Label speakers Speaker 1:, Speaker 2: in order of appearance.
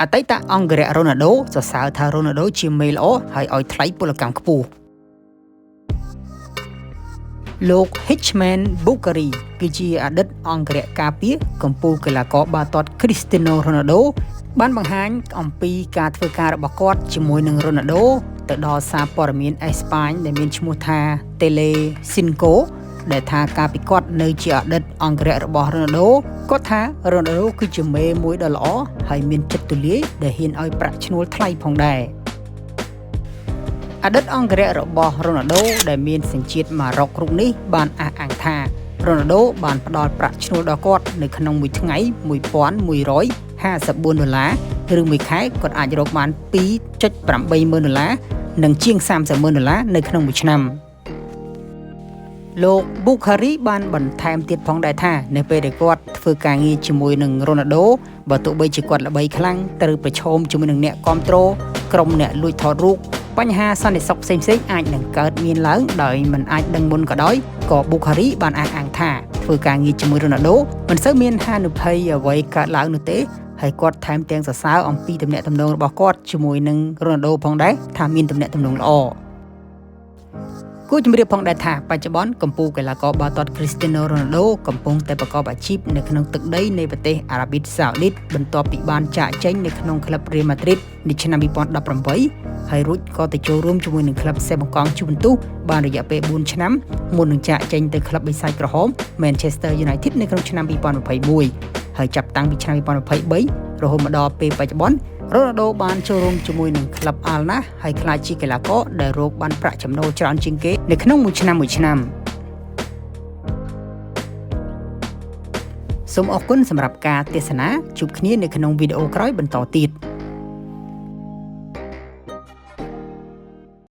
Speaker 1: អតីតអង្គរៈរ៉ូណាល់ដូសរសើរថារ៉ូណាល់ដូជាមេល្អហើយឲ្យថ្លៃពលកម្មខ្ពស់លោក Hitchman Bukhari គឺជាអតីតអង្គរៈការពារកំពូលកីឡាករបាល់ទាត់ Cristiano Ronaldo បានបង្ហាញអំពីការធ្វើការរបស់គាត់ជាមួយនឹង Ronaldo ទៅដល់សារព័ត៌មានអេស្ប៉ាញដែលមានឈ្មោះថា Telecinco ដែលថាការពីគាត់នៅជាអតីតអង្គរៈរបស់ Ronaldo គាត់ថា Ronaldo គឺជាមេមួយដ៏ល្អហើយមានចិត្តទូលាយដែលហ៊ានឲ្យប្រាក់ឈ្នួលថ្លៃផងដែរអតីតអង្គរៈរបស់ Ronaldo ដែលមានសញ្ជាតិម៉ារ៉ុករូបនេះបានអះអាងថា Ronaldo បានផ្ដល់ប្រាក់ឈ្នួលដល់គាត់នៅក្នុងមួយថ្ងៃ$1,154 ឬមួយខែគាត់អាចរកបាន$2.80000និងជាង$30000នៅក្នុងមួយឆ្នាំលោក Bukhari បានបន្ថែមទៀតផងដែរថានៅពេលដែលគាត់ធ្វើការងារជាមួយនឹង Ronaldo បើទោះបីជាគាត់ល្បីខ្លាំងត្រូវប្រឈមជាមួយនឹងអ្នកគាំទ្រក្រុមអ្នកលួចថតរូបបញ្ហាសន្តិសុខផ្សេងៗអាចនឹងកើតមានឡើងដោយមិនអាចដឹងមុនក៏ដោយក៏ Bukhari បានអះអាងថាធ្វើការងារជាមួយ Ronaldo មិនសូវមានហានិភ័យអ្វីកើតឡើងនោះទេហើយគាត់ថែមទាំងសរសើរអំពីទំនាក់ទំនងរបស់គាត់ជាមួយនឹង Ronaldo ផងដែរថាមានទំនាក់ទំនងល្អគូជំរាបផងដែរថាបច្ចុប្បន្នកំពូលកីឡាករបាល់ទាត់ Cristiano Ronaldo កំពុងតែប្រកបអាជីពនៅក្នុងទឹកដីនៃប្រទេសអារ៉ាប៊ីសាអូឌីតបន្ទាប់ពីបានចាកចេញនៅក្នុងក្លឹប Real Madrid នៅឆ្នាំ2018ហើយរួចក៏ទៅចូលរួមជាមួយនឹងក្លឹបសេបង់កង់ Juventus បានរយៈពេល4ឆ្នាំមុននឹងចាកចេញទៅក្លឹបបិសាចក្រហម Manchester United នៅក្នុងឆ្នាំ2021ហើយចាប់តាំងពីឆ្នាំ2023រហូតមកដល់ពេលបច្ចុប្បន្នRonaldo បានចូលរួមជាមួយនឹងក្លឹប Al Nassr ហើយក្លាយជាកីឡាករដែលរកបានប្រាក់ចំណូលច្រើនជាងគេនៅក្នុងមួយឆ្នាំសូមអរគុណសម្រាប់ការទស្សនាជួបគ្នានៅក្នុងវីដេអូក្រោយបន្តទៀត